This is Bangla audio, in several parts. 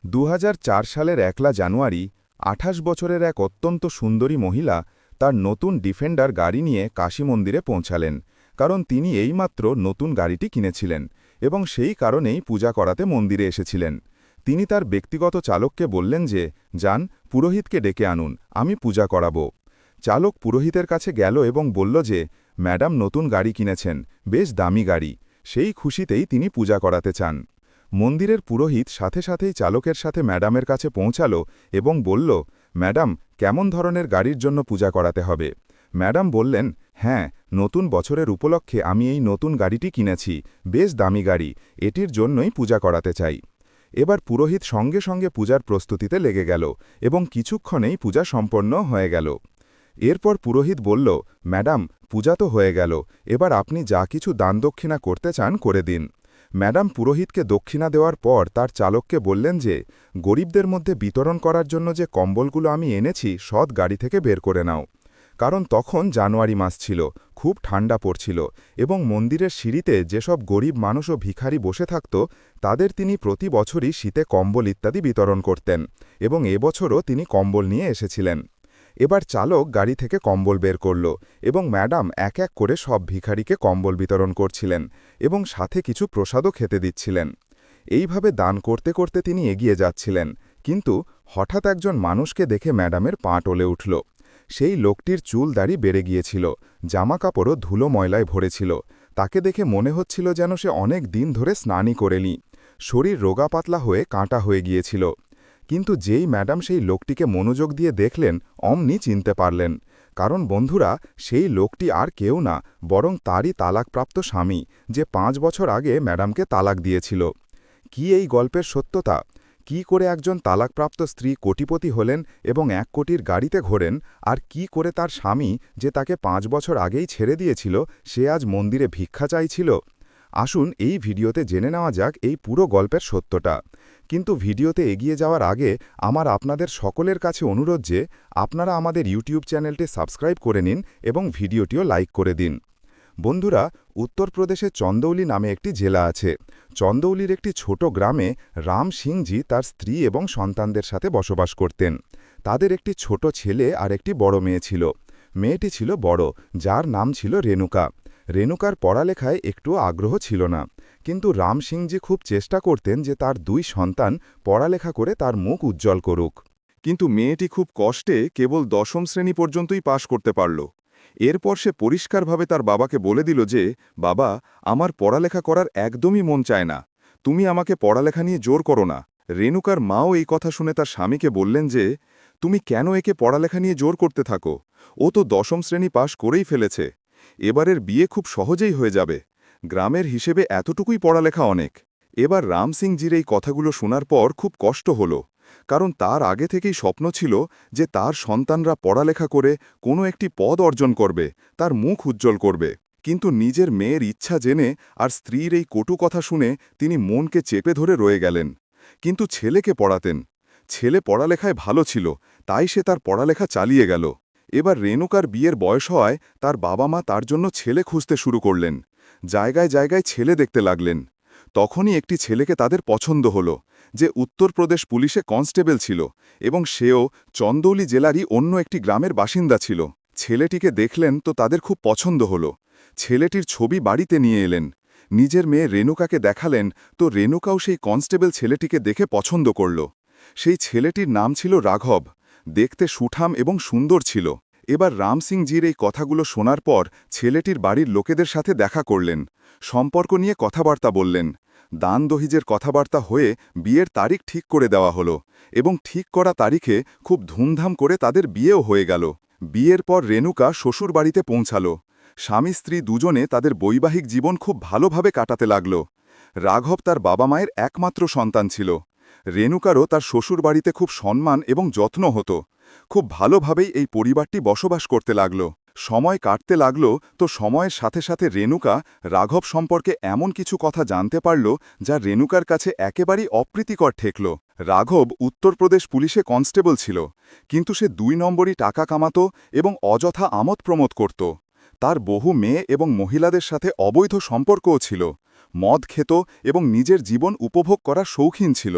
২০০৪ সালের ১ জানুয়ারি ২৮ বছরের এক অত্যন্ত সুন্দরী মহিলা তার নতুন ডিফেন্ডার গাড়ি নিয়ে কাশী মন্দিরে পৌঁছালেন, কারণ তিনি এইমাত্র নতুন গাড়িটি কিনেছিলেন এবং সেই কারণেই পূজা করাতে মন্দিরে এসেছিলেন। তিনি তার ব্যক্তিগত চালককে বললেন যে, যান, পুরোহিতকে ডেকে আনুন, আমি পূজা করাব। চালক পুরোহিতের কাছে গেল এবং বলল যে, ম্যাডাম নতুন গাড়ি কিনেছেন, বেশ দামি গাড়ি, সেই খুশিতেই তিনি পূজা করাতে চান। মন্দিরের পুরোহিত সাথে সাথেই চালকের সাথে ম্যাডামের কাছে পৌঁছাল এবং বলল, ম্যাডাম, কেমন ধরনের গাড়ির জন্য পূজা করাতে হবে? ম্যাডাম বললেন, হ্যাঁ, নতুন বছরের উপলক্ষে আমি এই নতুন গাড়িটি কিনেছি, বেশ দামি গাড়ি, এটির জন্যই পূজা করাতে চাই। এবার পুরোহিত সঙ্গে সঙ্গে পূজার প্রস্তুতিতে লেগে গেল এবং কিছুক্ষণেই পূজা সম্পন্ন হয়ে গেল। এরপর পুরোহিত বলল, ম্যাডাম, পূজা তো হয়ে গেল, এবার আপনি যা কিছু দান দক্ষিণা করতে চান করে দিন। ম্যাডাম পুরোহিতকে দক্ষিণা দেওয়ার পর তার চালককে বললেন যে, গরিবদের মধ্যে বিতরণ করার জন্য যে কম্বলগুলো আমি এনেছি সৎ গাড়ি থেকে বের করে নাও। কারণ তখন জানুয়ারি মাস ছিল, খুব ঠান্ডা পড়ছিল এবং মন্দিরের সিঁড়িতে যেসব গরিব মানুষ ও ভিখারি বসে থাকত তাদের তিনি প্রতি বছরই শীতে কম্বল ইত্যাদি বিতরণ করতেন এবং এবছরও তিনি কম্বল নিয়ে এসেছিলেন। এবার চালক গাড়ি থেকে কম্বল বের করল এবং ম্যাডাম এক এক করে সব ভিখারিকে কম্বল বিতরণ করছিলেন এবং সাথে কিছু প্রসাদও খেতে দিচ্ছিলেন। এইভাবে দান করতে করতে তিনি এগিয়ে যাচ্ছিলেন, কিন্তু হঠাৎ একজন মানুষকে দেখে ম্যাডামের পা টলে উঠল। সেই লোকটির চুল দাড়ি বেড়ে গিয়েছিল, জামাকাপড়ও ধুলো ময়লায় ভরেছিল। তাকে দেখে মনে হচ্ছিল যেন সে অনেক দিন ধরে স্নানই করেনি। শরীর রোগা পাতলা হয়ে কাঁটা হয়ে গিয়েছিল। কিন্তু যেই ম্যাডাম সেই লোকটিকে মনোযোগ দিয়ে দেখলেন, অমনি চিনতে পারলেন। কারণ বন্ধুরা, সেই লোকটি আর কেউ না, বরং তারই তালাকপ্রাপ্ত স্বামী, যে ৫ বছর আগে ম্যাডামকে তালাক দিয়েছিল। কি এই গল্পের সত্যতা? কি করে একজন তালাকপ্রাপ্ত স্ত্রী কোটিপতি হলেন এবং ১ কোটির গাড়িতে ঘোরেন, আর কি করে তার স্বামী, যে তাকে ৫ বছর আগেই ছেড়ে দিয়েছিল, সে আজ মন্দিরে ভিক্ষা চাইছিল? আসুন এই ভিডিওতে জেনে নেওয়া যাক এই পুরো গল্পের সত্যটা। কিন্তু ভিডিওতে এগিয়ে যাওয়ার আগে আমার আপনাদের সকলের কাছে অনুরোধ যে আপনারা আমাদের ইউটিউব চ্যানেলটি সাবস্ক্রাইব করে নিন এবং ভিডিওটিও লাইক করে দিন। বন্ধুরা, উত্তরপ্রদেশে চন্দৌলি নামে একটি জেলা আছে। চন্দৌলির একটি ছোট গ্রামে রাম সিংজি তার স্ত্রী এবং সন্তানদের সাথে বসবাস করতেন। তাদের একটি ছোট ছেলে আর একটি বড় মেয়ে ছিল। মেয়েটি ছিল বড়, যার নাম ছিল রেণুকা। রেণুকার পড়ালেখায় একটুও আগ্রহ ছিল না, কিন্তু রাম সিংজি খুব চেষ্টা করতেন যে তার ২ সন্তান পড়ালেখা করে তার মুখ উজ্জ্বল করুক। কিন্তু মেয়েটি খুব কষ্টে কেবল ১০ম শ্রেণী পর্যন্তই পাশ করতে পারল। এরপর সে পরিষ্কারভাবে তার বাবাকে বলে দিল যে, বাবা, আমার পড়ালেখা করার একদমই মন চায় না, তুমি আমাকে পড়ালেখা নিয়ে জোর করো না। রেণুকার মাও এই কথা শুনে তার স্বামীকে বললেন যে, তুমি কেন একে পড়ালেখা নিয়ে জোর করতে থাকো? ও তো ১০ম শ্রেণী পাশ করেই ফেলেছে। এবারের বিয়ে খুব সহজেই হয়ে যাবে। গ্রামের হিসেবে এতটুকুই পড়ালেখা অনেক। এবার রাম সিংজির এই কথাগুলো শোনার পর খুব কষ্ট হল, কারণ তার আগে থেকেই স্বপ্ন ছিল যে তার সন্তানরা পড়ালেখা করে কোনো একটি পদ অর্জন করবে, তার মুখ উজ্জ্বল করবে। কিন্তু নিজের মেয়ের ইচ্ছা জেনে আর স্ত্রীর এই কটু কথা শুনে তিনি মনকে চেপে ধরে রয়ে গেলেন। কিন্তু ছেলেকে পড়াতেন। ছেলে পড়ালেখায় ভালো ছিল, তাই সে তার পড়ালেখা চালিয়ে গেল। এবার রেণুকার বিয়ের বয়স হওয়ায় তার বাবা মা তার জন্য ছেলে খুঁজতে শুরু করলেন। জায়গায় জায়গায় ছেলে দেখতে লাগলেন। তখনই একটি ছেলেকে তাদের পছন্দ হল, যে উত্তরপ্রদেশ পুলিশে কনস্টেবল ছিল এবং সেও চন্দৌলি জেলারই অন্য একটি গ্রামের বাসিন্দা ছিল। ছেলেটিকে দেখলেন তো তাদের খুব পছন্দ হল। ছেলেটির ছবি বাড়িতে নিয়ে এলেন। নিজের মেয়ে রেণুকাকে দেখালেন, তো রেণুকাও সেই কনস্টেবল ছেলেটিকে দেখে পছন্দ করল। সেই ছেলেটির নাম ছিল রাঘব। দেখতে সুঠাম এবং সুন্দর ছিল। এবার রাম সিংজির এই কথাগুলো শোনার পর ছেলেটির বাড়ির লোকেদের সাথে দেখা করলেন, সম্পর্ক নিয়ে কথাবার্তা বললেন। দান দহিজের কথাবার্তা হয়ে বিয়ের তারিখ ঠিক করে দেওয়া হলো এবং ঠিক করা তারিখে খুব ধুমধাম করে তাদের বিয়েও হয়ে গেল। বিয়ের পর রেণুকা শ্বশুর বাড়িতে পৌঁছাল। স্বামী স্ত্রী দুজনে তাদের বৈবাহিক জীবন খুব ভালোভাবে কাটাতে লাগল। রাঘব তার বাবা মায়ের একমাত্র সন্তান ছিল। রেণুকারও তার শ্বশুর বাড়িতে খুব সম্মান এবং যত্ন হতো। খুব ভালোভাবেই এই পরিবারটি বসবাস করতে লাগল। সময় কাটতে লাগল, তো সময়ের সাথে সাথে রেণুকা রাঘব সম্পর্কে এমন কিছু কথা জানতে পারল যা রেণুকার কাছে একেবারেই অপ্রীতিকর ঠেকল। রাঘব উত্তরপ্রদেশ পুলিশে কনস্টেবল ছিল, কিন্তু সে ২ নম্বরই টাকা কামাত এবং অযথা আমোদ প্রমোদ করত। তার বহু মেয়ে এবং মহিলাদের সাথে অবৈধ সম্পর্কও ছিল। মদ খেত এবং নিজের জীবন উপভোগ করার শৌখিন ছিল।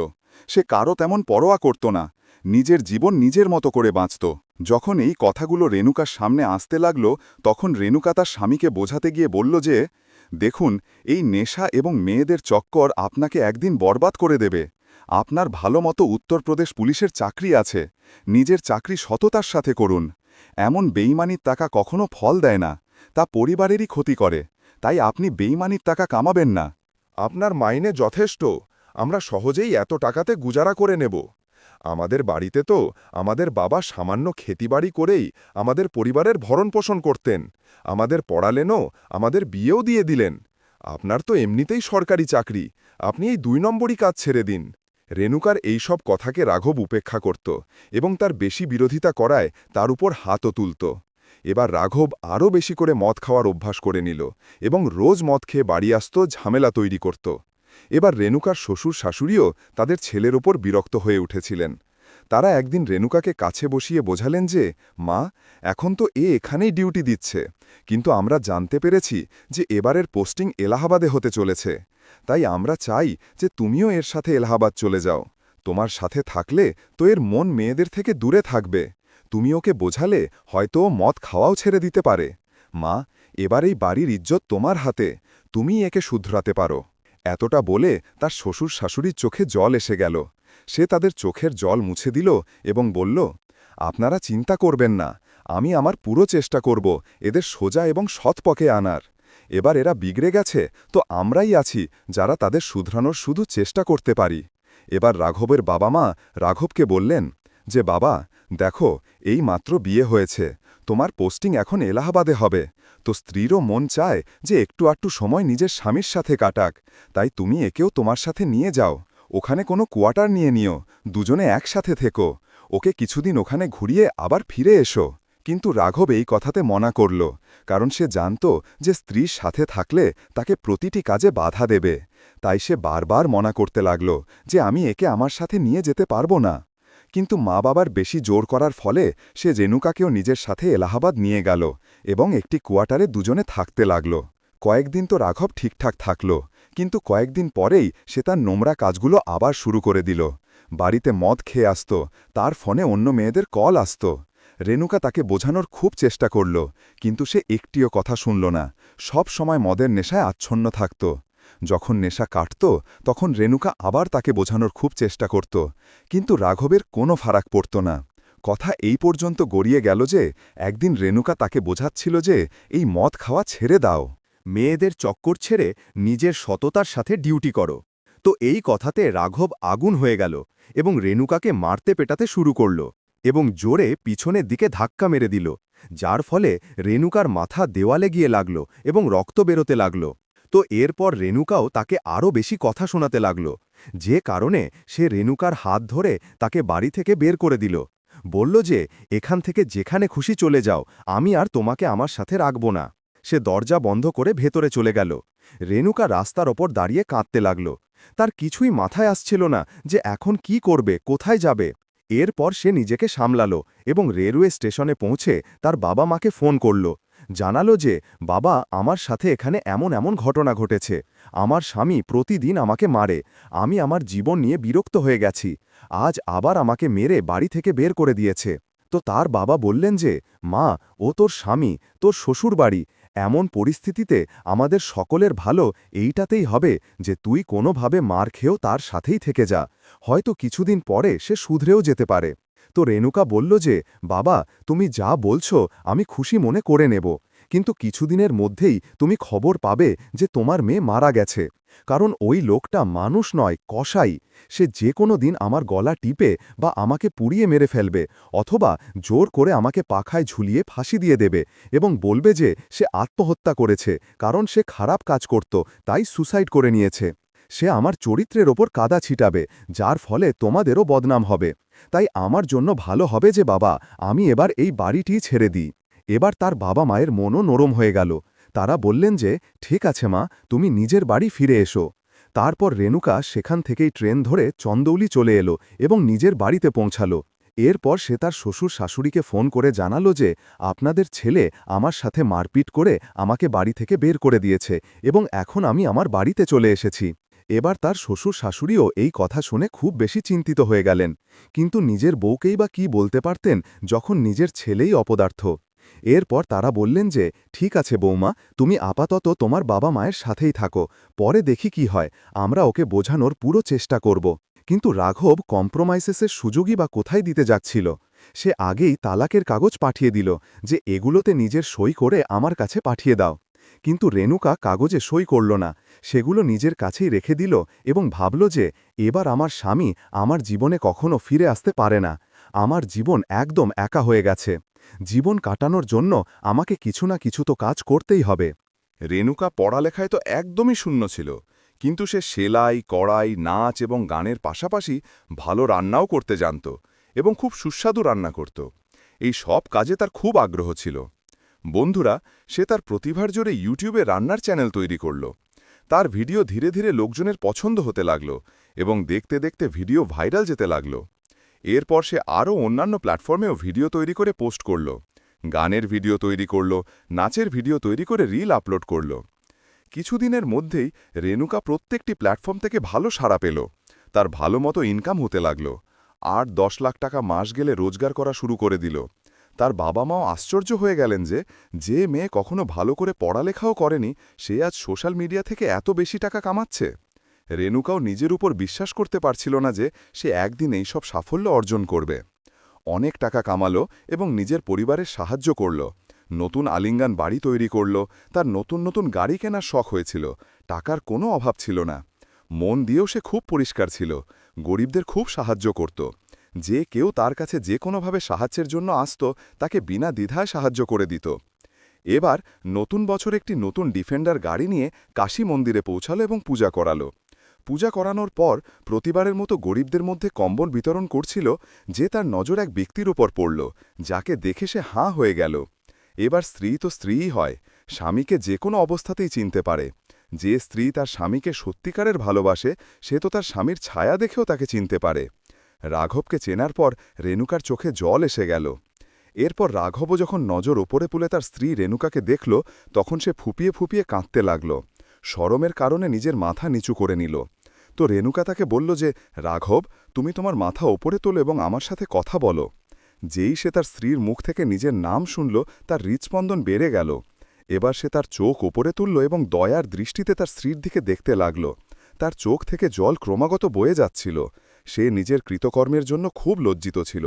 সে কারো তেমন পরোয়া করত না, নিজের জীবন নিজের মতো করে বাঁচত। যখন এই কথাগুলো রেণুকার সামনে আসতে লাগল, তখন রেণুকা তার স্বামীকে বোঝাতে গিয়ে বলল যে, দেখুন, এই নেশা এবং মেয়েদের চক্কর আপনাকে একদিন বরবাদ করে দেবে। আপনার ভালো মতো উত্তরপ্রদেশ পুলিশের চাকরি আছে, নিজের চাকরি সততার সাথে করুন। এমন বেইমানির টাকা কখনো ফল দেয় না, তা পরিবারেরই ক্ষতি করে, তাই আপনি বেইমানির টাকা কামাবেন না। আপনার মাইনে যথেষ্ট, আমরা সহজেই এত টাকাতে গুজারা করে নেব। আমাদের বাড়িতে তো আমাদের বাবা সামান্য খেতিবাড়ি করেই আমাদের পরিবারের ভরণপোষণ করতেন, আমাদের পড়ালেনও, আমাদের বিয়েও দিয়ে দিলেন। আপনার তো এমনিতেই সরকারি চাকরি, আপনি এই 2 নম্বরই কাজ ছেড়ে দিন। রেণুকার এই সব কথাকে রাঘব উপেক্ষা করত এবং তার বেশি বিরোধিতা করায় তার উপর হাতও তুলত। এবার রাঘব আরও বেশি করে মদ খাওয়ার অভ্যাস করে নিল এবং রোজ মদ খেয়ে বাড়ি আসত, ঝামেলা তৈরি করত। এবার রেণুকার শ্বশুর শাশুড়িও তাদের ছেলের ওপর বিরক্ত হয়ে উঠেছিলেন। তারা একদিন রেণুকাকে কাছে বসিয়ে বোঝালেন যে, মা, এখন তো এখানেই ডিউটি দিচ্ছে, কিন্তু আমরা জানতে পেরেছি যে এবারের পোস্টিং এলাহাবাদে হতে চলেছে। তাই আমরা চাই যে তুমিও এর সাথে এলাহাবাদ চলে যাও। তোমার সাথে থাকলে তো এর মন মেয়েদের থেকে দূরে থাকবে। তুমি ওকে বোঝালে হয়তো ও মদ খাওয়াও ছেড়ে দিতে পারে। মা, এবার এই বাড়ির ইজ্জত তোমার হাতে, তুমি একে শুধরাতে পারো। এতটা বলে তার শ্বশুর শাশুড়ির চোখে জল এসে গেল। সে তাদের চোখের জল মুছে দিল এবং বলল, আপনারা চিন্তা করবেন না, আমি আমার পুরো চেষ্টা করব এদের সোজা এবং সৎ পথে আনার। এবার এরা বিগড়ে গেছে, তো আমরাই আছি যারা তাদের শুধরানোর শুধু চেষ্টা করতে পারি। এবার রাঘবের বাবা মা রাঘবকে বললেন যে, বাবা, দেখো, এই মাত্র বিয়ে হয়েছে, তোমার পোস্টিং এখন এলাহাবাদে হবে, তো স্ত্রীরও মন চায় যে একটু আটটু সময় নিজের স্বামীর সাথে কাটাক, তাই তুমি একেও তোমার সাথে নিয়ে যাও। ওখানে কোনো কোয়ার্টার নিয়ে নিও, দুজনে একসাথে থেকো, ওকে কিছুদিন ওখানে ঘুরিয়ে আবার ফিরে এসো। কিন্তু রাঘব এই কথাতে মনা করল, কারণ সে জানত যে স্ত্রীর সাথে থাকলে তাকে প্রতিটি কাজে বাধা দেবে। তাই সে বারবার মনা করতে লাগল যে আমি একে আমার সাথে নিয়ে যেতে পারবো না। কিন্তু মা বাবার বেশি জোর করার ফলে সে রেণুকাকেও নিজের সাথে এলাহাবাদ নিয়ে গেল এবং একটি কোয়ার্টারে দুজনে থাকতে লাগল। কয়েকদিন তো রাঘব ঠিকঠাক থাকল, কিন্তু কয়েকদিন পরেই সে তার নোংরা কাজগুলো আবার শুরু করে দিল। বাড়িতে মদ খেয়ে আসত, তার ফোনে অন্য মেয়েদের কল আসত। রেণুকা তাকে বোঝানোর খুব চেষ্টা করল, কিন্তু সে একটিও কথা শুনল না, সব সময় মদের নেশায় আচ্ছন্ন থাকত। যখন নেশা কাটত, তখন রেণুকা আবার তাকে বোঝানোর খুব চেষ্টা করত, কিন্তু রাঘবের কোনো ফারাক পড়ত না। কথা এই পর্যন্ত গড়িয়ে গেল যে একদিন রেণুকা তাকে বোঝাচ্ছিল যে এই মদ খাওয়া ছেড়ে দাও, মেয়েদের চক্কর ছেড়ে নিজের সততার সাথে ডিউটি করো। তো এই কথাতে রাঘব আগুন হয়ে গেল এবং রেণুকাকে মারতে পেটাতে শুরু করল এবং জোরে পিছনের দিকে ধাক্কা মেরে দিল, যার ফলে রেণুকার মাথা দেওয়ালে গিয়ে লাগল এবং রক্ত বেরোতে লাগল। তো এরপর রেণুকাও তাকে আরও বেশি কথা শোনাতে লাগল, যে কারণে সে রেণুকার হাত ধরে তাকে বাড়ি থেকে বের করে দিল। বলল যে, এখান থেকে যেখানে খুশি চলে যাও, আমি আর তোমাকে আমার সাথে রাখব না। সে দরজা বন্ধ করে ভেতরে চলে গেল। রেণুকা রাস্তার ওপর দাঁড়িয়ে কাঁদতে লাগল। তার কিছুই মাথায় আসছিল না যে এখন কি করবে, কোথায় যাবে। এরপর সে নিজেকে সামলালো এবং রেলওয়ে স্টেশনে পৌঁছে তার বাবা মাকে ফোন করল। জানালো যে, বাবা, আমার সাথে এখানে এমন এমন ঘটনা ঘটেছে, আমার স্বামী প্রতিদিন আমাকে মারে, আমি আমার জীবন নিয়ে বিরক্ত হয়ে গেছি, আজ আবার আমাকে মেরে বাড়ি থেকে বের করে দিয়েছে। তো তার বাবা বললেন যে, মা, ও তোর স্বামী, তোর শ্বশুর বাড়ি, এমন পরিস্থিতিতে আমাদের সকলের ভালো এইটাতেই হবে যে তুই কোনোভাবে মার খেয়েও তার সাথেই থেকে যা, হয়তো কিছুদিন পরে সে শুধরেও যেতে পারে। তো রেণুকা বলল যে, বাবা, তুমি যা বলছো আমি খুশি মনে করে নেব, কিন্তু কিছুদিনের মধ্যেই তুমি খবর পাবে যে তোমার মেয়ে মারা গেছে, কারণ ওই লোকটা মানুষ নয়, কসাই। সে যে কোনো দিন আমার গলা টিপে বা আমাকে পুড়িয়ে মেরে ফেলবে, অথবা জোর করে আমাকে পাখায় ঝুলিয়ে ফাঁসি দিয়ে দেবে এবং বলবে যে সে আত্মহত্যা করেছে, কারণ সে খারাপ কাজ করত, তাই সুসাইড করে নিয়েছে। সে আমার চরিত্রের ওপর কাদা ছিটাবে, যার ফলে তোমাদেরও বদনাম হবে। তাই আমার জন্য ভালো হবে যে বাবা, আমি এবার এই বাড়িটি ছেড়ে দিই। এবার তার বাবা মায়ের মনও নরম হয়ে গেল। তারা বললেন যে, ঠিক আছে মা, তুমি নিজের বাড়ি ফিরে এসো। তারপর রেণুকা সেখান থেকেই ট্রেন ধরে চন্দৌলি চলে এলো এবং নিজের বাড়িতে পৌঁছালো। এরপর সে তার শ্বশুর শাশুড়িকে ফোন করে জানালো যে, আপনাদের ছেলে আমার সাথে মারপিট করে আমাকে বাড়ি থেকে বের করে দিয়েছে এবং এখন আমি আমার বাড়িতে চলে এসেছি। এবার তার শ্বশুর শাশুড়িও এই কথা শুনে খুব বেশি চিন্তিত হয়ে গেলেন, কিন্তু নিজের বউকেই বা কি বলতে পারতেন যখন নিজের ছেলেই অপদার্থ। এরপর তারা বললেন যে, ঠিক আছে বৌমা, তুমি আপাতত তোমার বাবা মায়ের সাথেই থাকো, পরে দেখি কি হয়, আমরা ওকে বোঝানোর পুরো চেষ্টা করব। কিন্তু রাঘব কম্প্রোমাইসেসের সুযোগই বা কোথায় দিতে যাচ্ছিল। সে আগেই তালাকের কাগজ পাঠিয়ে দিল যে এগুলোতে নিজের সই করে আমার কাছে পাঠিয়ে দাও। কিন্তু রেণুকা কাগজে সই করল না, সেগুলো নিজের কাছেই রেখে দিল এবং ভাবল যে এবার আমার স্বামী আমার জীবনে কখনো ফিরে আসতে পারে না। আমার জীবন একদম একা হয়ে গেছে। জীবন কাটানোর জন্য আমাকে কিছু না কিছু তো কাজ করতেই হবে। রেণুকা পড়ালেখায় তো একদমই শূন্য ছিল, কিন্তু সে সেলাই, কড়াই, নাচ এবং গানের পাশাপাশি ভালো রান্নাও করতে জানত এবং খুব সুস্বাদু রান্না করত। এই সব কাজে তার খুব আগ্রহ ছিল। বন্ধুরা, সে তার প্রতিভার জোরে ইউটিউবে রান্নার চ্যানেল তৈরি করল। তার ভিডিও ধীরে ধীরে লোকজনের পছন্দ হতে লাগল এবং দেখতে দেখতে ভিডিও ভাইরাল যেতে লাগল। এরপর সে আরও অন্যান্য প্ল্যাটফর্মেও ভিডিও তৈরি করে পোস্ট করল। গানের ভিডিও তৈরি করল, নাচের ভিডিও তৈরি করে রিল আপলোড করল। কিছুদিনের মধ্যেই রেণুকা প্রত্যেকটি প্ল্যাটফর্ম থেকে ভালো সাড়া পেল। তার ভালো মতো ইনকাম হতে লাগল। ৮-১০ লাখ টাকা মাস গেলে রোজগার করা শুরু করে দিল। তার বাবা মাও আশ্চর্য হয়ে গেলেন যে মেয়ে কখনো ভালো করে পড়ালেখাও করেনি, সে আজ সোশ্যাল মিডিয়া থেকে এত বেশি টাকা কামাচ্ছে। রেণুকাও নিজের উপর বিশ্বাস করতে পারছিল না যে সে একদিন এই সব সাফল্য অর্জন করবে। অনেক টাকা কামালো এবং নিজের পরিবারের সাহায্য করল। নতুন আলিঙ্গান বাড়ি তৈরি করল, তার নতুন নতুন গাড়ি কেনার শখ হয়েছিল, টাকার কোনো অভাব ছিল না। মন দিয়েও সে খুব পরিষ্কার ছিল, গরিবদের খুব সাহায্য করত। যে কেউ তার কাছে যে কোনোভাবে সাহায্যের জন্য আসত, তাকে বিনা দ্বিধায় সাহায্য করে দিত। এবার নতুন বছর একটি নতুন ডিফেন্ডার গাড়ি নিয়ে কাশী মন্দিরে পৌঁছালো এবং পূজা করালো। পূজা করানোর পর প্রতিবারের মতো গরিবদের মধ্যে কম্বল বিতরণ করছিল যে তার নজর এক ব্যক্তির উপর পড়ল, যাকে দেখে সে হাঁ হয়ে গেল। এবার স্ত্রী তো স্ত্রীই হয়, স্বামীকে যে কোনো অবস্থাতেই চিনতে পারে। যে স্ত্রী তার স্বামীকে সত্যিকারের ভালোবাসে, সে তো তার স্বামীর ছায়া দেখেও তাকে চিনতে পারে। রাঘবকে চেনার পর রেণুকার চোখে জল এসে গেল। এরপর রাঘবও যখন নজর ওপরে তুলে তার স্ত্রী রেণুকাকে দেখল, তখন সে ফুপিয়ে ফুপিয়ে কাঁদতে লাগল। শরমের কারণে নিজের মাথা নিচু করে নিল। তো রেণুকা তাকে বলল যে, রাঘব, তুমি তোমার মাথা ওপরে তোলো এবং আমার সাথে কথা বলো। যেই সে তার স্ত্রীর মুখ থেকে নিজের নাম শুনল, তার হৃৎস্পন্দন বেড়ে গেল। এবার সে তার চোখ ওপরে তুলল এবং দয়ার দৃষ্টিতে তার স্ত্রীর দিকে দেখতে লাগল। তার চোখ থেকে জল ক্রমাগত বয়ে যাচ্ছিল। সে নিজের কৃতকর্মের জন্য খুব লজ্জিত ছিল।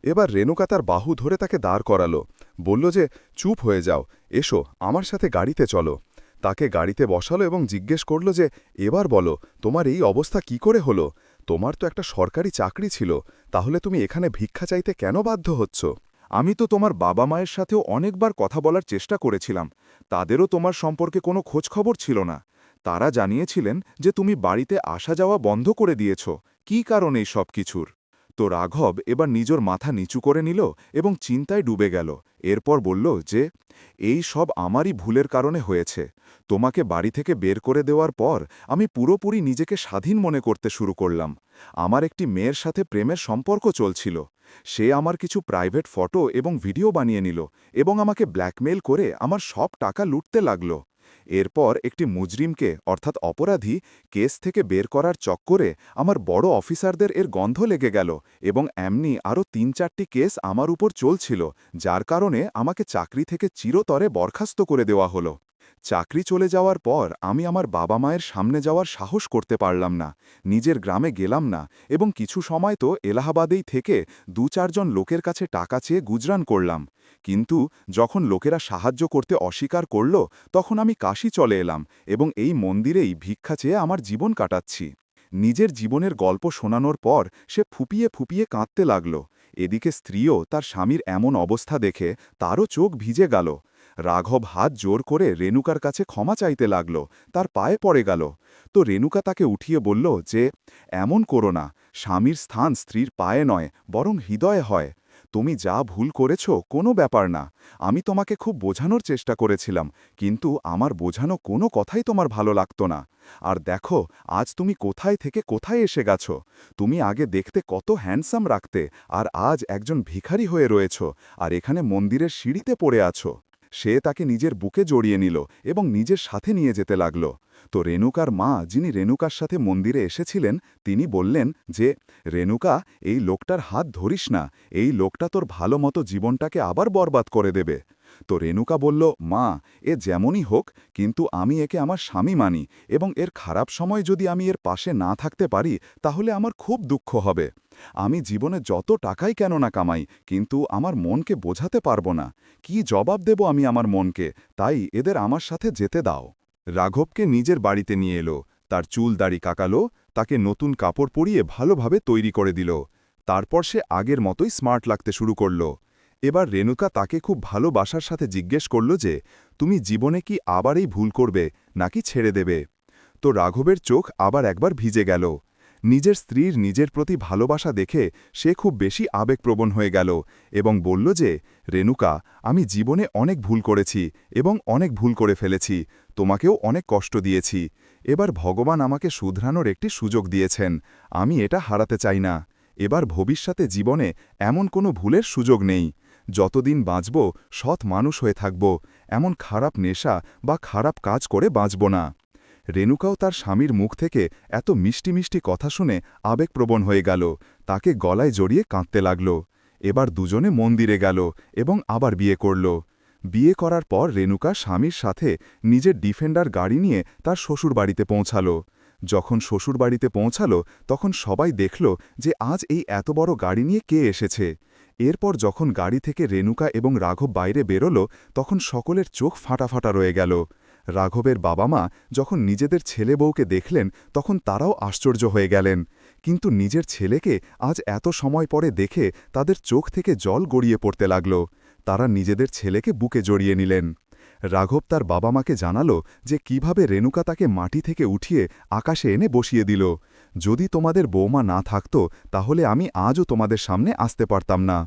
এবার রেণুকা তার বাহু ধরে তাকে দাঁড় করালো, বলল যে, চুপ হয়ে যাও, এসো আমার সাথে গাড়িতে চলো। তাকে গাড়িতে বসালো এবং জিজ্ঞেস করল যে, এবার বলো, তোমার এই অবস্থা কি করে হলো? তোমার তো একটা সরকারি চাকরি ছিল, তাহলে তুমি এখানে ভিক্ষা চাইতে কেন বাধ্য হচ্ছ? আমি তো তোমার বাবা মায়ের সাথেও অনেকবার কথা বলার চেষ্টা করেছিলাম, তাদেরও তোমার সম্পর্কে কোনো খোঁজখবর ছিল না। তারা জানিয়েছিলেন যে তুমি বাড়িতে আসা যাওয়া বন্ধ করে দিয়েছ। কী কারণ এই সব কিছুর? তো রাঘব এবার নিজের মাথা নিচু করে নিল এবং চিন্তায় ডুবে গেল। এরপর বলল যে, এই সব আমারই ভুলের কারণে হয়েছে। তোমাকে বাড়ি থেকে বের করে দেওয়ার পর আমি পুরোপুরি নিজেকে স্বাধীন মনে করতে শুরু করলাম। আমার একটি মেয়ের সাথে প্রেমের সম্পর্ক চলছিল। সে আমার কিছু প্রাইভেট ফটো এবং ভিডিও বানিয়ে নিল এবং আমাকে ব্ল্যাকমেইল করে আমার সব টাকা লুটতে লাগল। এরপর একটি মুজরিমকে অর্থাৎ অপরাধী কেস থেকে বের করার চক্করে আমার বড় অফিসারদের এর গন্ধ লেগে গেল এবং এমনি আরও ৩-৪টি কেস আমার উপর চলছিল, যার কারণে আমাকে চাকরি থেকে চিরতরে বরখাস্ত করে দেওয়া হলো। চাকরি চলে যাওয়ার পর আমি আমার বাবা মায়ের সামনে যাওয়ার সাহস করতে পারলাম না, নিজের গ্রামে গেলাম না এবং কিছু সময় তো এলাহাবাদেই থেকে ২-৪ জন লোকের কাছে টাকা চেয়ে গুজরান করলাম। কিন্তু যখন লোকেরা সাহায্য করতে অস্বীকার করল, তখন আমি কাশী চলে এলাম এবং এই মন্দিরেই ভিক্ষা চেয়ে আমার জীবন কাটাচ্ছি। নিজের জীবনের গল্প শোনানোর পর সে ফুপিয়ে ফুপিয়ে কাঁদতে লাগল। এদিকে স্ত্রীও তার স্বামীর এমন অবস্থা দেখে তারও চোখ ভিজে গেল। রাঘব হাত জোর করে রেণুকার কাছে ক্ষমা চাইতে লাগল, তার পায়ে পড়ে গেল। তো রেণুকা তাকে উঠিয়ে বলল যে, এমন করো না, স্বামীর স্থান স্ত্রীর পায়ে নয় বরং হৃদয়ে হয়। তুমি যা ভুল করেছ কোনো ব্যাপার না। আমি তোমাকে খুব বোঝানোর চেষ্টা করেছিলাম, কিন্তু আমার বোঝানো কোনো কথাই তোমার ভালো লাগতো না। আর দেখো আজ তুমি কোথায় থেকে কোথায় এসে গেছ। তুমি আগে দেখতে কত হ্যান্ডসাম রাখতে, আর আজ একজন ভিখারি হয়ে রয়েছ আর এখানে মন্দিরের সিঁড়িতে পড়ে আছো। সে তাকে নিজের বুকে জড়িয়ে নিল এবং নিজের সাথে নিয়ে যেতে লাগল। তো রেণুকার মা, যিনি রেণুকার সাথে মন্দিরে এসেছিলেন, তিনি বললেন যে, রেণুকা, এই লোকটার হাত ধরিস না, এই লোকটা তোর ভালো মতো জীবনটাকে আবার বরবাদ করে দেবে। তো রেণুকা বলল, মা, এ যেমনই হোক, কিন্তু আমি একে আমার স্বামী মানি এবং এর খারাপ সময় যদি আমি এর পাশে না থাকতে পারি তাহলে আমার খুব দুঃখ হবে। আমি জীবনে যত টাকাই কেন না কামাই, কিন্তু আমার মনকে বোঝাতে পারবো না। কি জবাব দেব আমি আমার মনকে? তাই এদের আমার সাথে যেতে দাও। রাঘবকে নিজের বাড়িতে নিয়ে এলো, তার চুল দাড়ি কাকালো, তাকে নতুন কাপড় পরিয়ে ভালোভাবে তৈরি করে দিল। তারপর সে আগের মতোই স্মার্ট লাগতে শুরু করল। এবার রেণুকা তাকে খুব ভালোবাসার সাথে জিজ্ঞেস করল যে, তুমি জীবনে কি আবার এই ভুল করবে নাকি ছেড়ে দেবে? তো রাঘবের চোখ আবার একবার ভিজে গেল। নিজের স্ত্রীর নিজের প্রতি ভালোবাসা দেখে সে খুব বেশি আবেগপ্রবণ হয়ে গেল এবং বলল যে, রেণুকা, আমি জীবনে অনেক ভুল করেছি এবং অনেক ভুল করে ফেলেছি, তোমাকেও অনেক কষ্ট দিয়েছি। এবার ভগবান আমাকে শুধরানোর একটি সুযোগ দিয়েছেন, আমি এটা হারাতে চাই না। এবার ভবিষ্যতে জীবনে এমন কোনো ভুলের সুযোগ নেই। যতদিন বাঁচব সৎ মানুষ হয়ে থাকব, এমন খারাপ নেশা বা খারাপ কাজ করে বাঁচব না। রেণুকাও তার স্বামীর মুখ থেকে এত মিষ্টি মিষ্টি কথা শুনে আবেগপ্রবণ হয়ে গেল, তাকে গলায় জড়িয়ে কাঁদতে লাগল। এবার দুজনে মন্দিরে গেল এবং আবার বিয়ে করল। বিয়ে করার পর রেণুকা স্বামীর সাথে নিজের ডিফেন্ডার গাড়ি নিয়ে তার শ্বশুরবাড়িতে পৌঁছাল। যখন শ্বশুরবাড়িতে পৌঁছাল তখন সবাই দেখল যে আজ এই এত বড় গাড়ি নিয়ে কে এসেছে। এরপর যখন গাড়ি থেকে রেণুকা এবং রাঘব বাইরে বেরোল তখন সকলের চোখ ফাটা ফাটা রয়ে গেল। রাঘবের বাবা মা যখন নিজেদের ছেলে বউকে দেখলেন তখন তারাও আশ্চর্য হয়ে গেলেন, কিন্তু নিজের ছেলেকে আজ এত সময় পরে দেখে তাদের চোখ থেকে জল গড়িয়ে পড়তে লাগল। তারা নিজেদের ছেলেকে বুকে জড়িয়ে নিলেন। রাঘব তার বাবা মাকে জানালো যে কিভাবে রেণুকা তাকে মাটি থেকে উঠিয়ে আকাশে এনে বসিয়ে দিল। যদি তোমাদের বৌমা না থাকত তাহলে আমি আজও তোমাদের সামনে আসতে পারতাম না।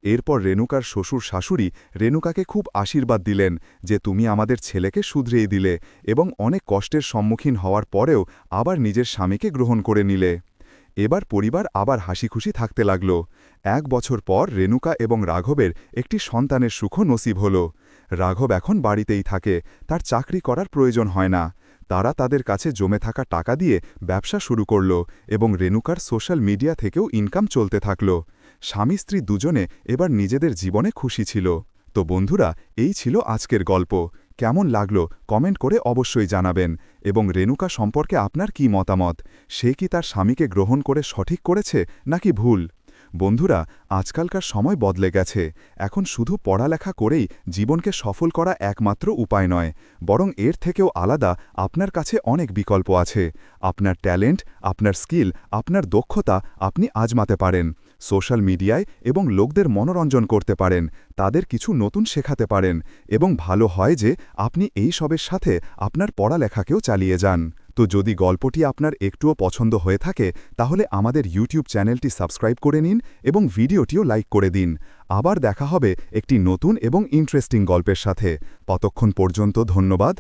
এরপর রেণুকার শ্বশুর শাশুড়ি রেণুকাকে খুব আশীর্বাদ দিলেন যে তুমি আমাদের ছেলেকে শুধরিয়ে দিলে এবং অনেক কষ্টের সম্মুখীন হওয়ার পরেও আবার নিজের স্বামীকে গ্রহণ করে নিলে। এবার পরিবার আবার হাসিখুশি থাকতে লাগল। 1 বছর পর রেণুকা এবং রাঘবের একটি সন্তানের সুখ নসিব হল। রাঘব এখন বাড়িতেই থাকে, তার চাকরি করার প্রয়োজন হয় না। তারা তাদের কাছে জমে থাকা টাকা দিয়ে ব্যবসা শুরু করল এবং রেণুকার সোশ্যাল মিডিয়া থেকেও ইনকাম চলতে থাকল। স্বামী স্ত্রী দুজনে এবার নিজেদের জীবনে খুশি ছিল। তো বন্ধুরা, এই ছিল আজকের গল্প। কেমন লাগলো কমেন্ট করে অবশ্যই জানাবেন এবং রেণুকা সম্পর্কে আপনার কি মতামত? সে কি তার স্বামীকে গ্রহণ করে সঠিক করেছে নাকি ভুল? বন্ধুরা, আজকালকার সময় বদলে গেছে। এখন শুধু পড়ালেখা করেই জীবনকে সফল করা একমাত্র উপায় নয়, বরং এর থেকেও আলাদা আপনার কাছে অনেক বিকল্প আছে। আপনার ট্যালেন্ট, আপনার স্কিল, আপনার দক্ষতা আপনি আজমাতে পারেন। সোশ্যাল মিডিয়ায় এবং লোকদের মনোরঞ্জন করতে পারেন, তাদের কিছু নতুন শেখাতে পারেন এবং ভালো হয় যে আপনি এই সবের সাথে আপনার পড়ালেখাকেও চালিয়ে যান। তো যদি গল্পটি আপনার একটুও পছন্দ হয়ে থাকে তাহলে আমাদের ইউটিউব চ্যানেলটি সাবস্ক্রাইব করে নিন এবং ভিডিওটিও লাইক করে দিন। আবার দেখা হবে একটি নতুন এবং ইন্টারেস্টিং গল্পের সাথে। ততক্ষণ পর্যন্ত ধন্যবাদ।